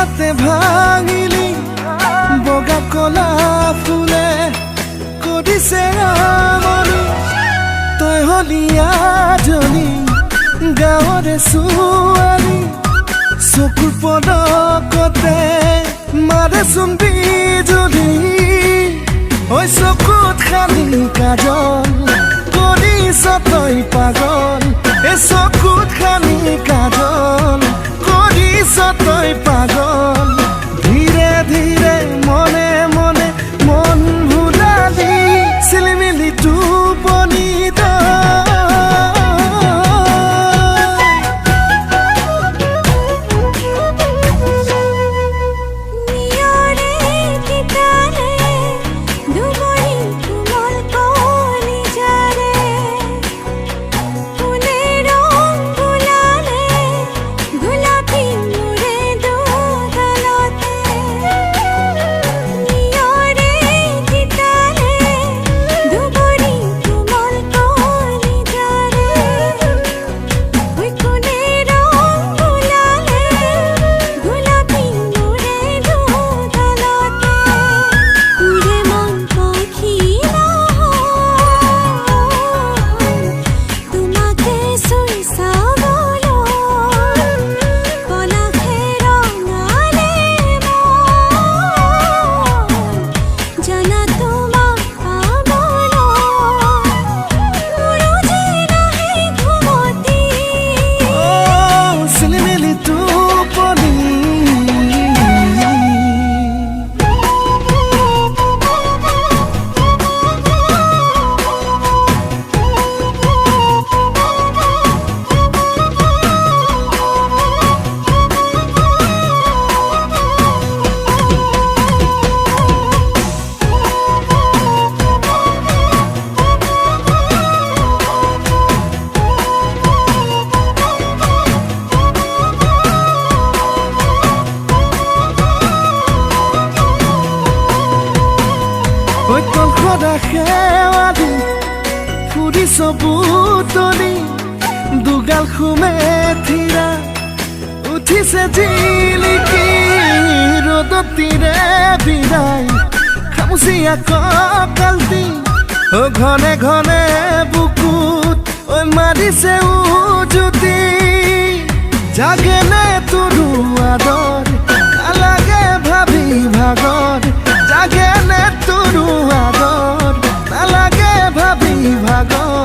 তাতে ভাঙিলি বগা কলা ফুলে কৰিছে আমনি তই হলি আজনী গাঁৱৰে ছোৱালী চকুৰ পদকতে মাৰেচোন বিজুলী ঐ চকুত খালি কাজল কৰিছ তই পাগল এ চকুত খালি কাজল কৰিছ তই পাগল ধীৰে ধীৰে মনে মনে মন ভুলালি চিলিমিলি টোপনি খেৱালি ফুৰিছ বুটলি দুগাল খুমে থিৰা উঠিছে জিলিকি ৰ'দত তিৰে বিৰাই খামুচিয়া কঁকালটি ঘনে ঘনে বুকুত ঐ মাৰিছে উজুতি জাগেনে তোৰো আদৰ নালাগে ভাবি ভাগৰ জাগেনে তোৰো আদৰ নালাগে ভাবি ভাগৰ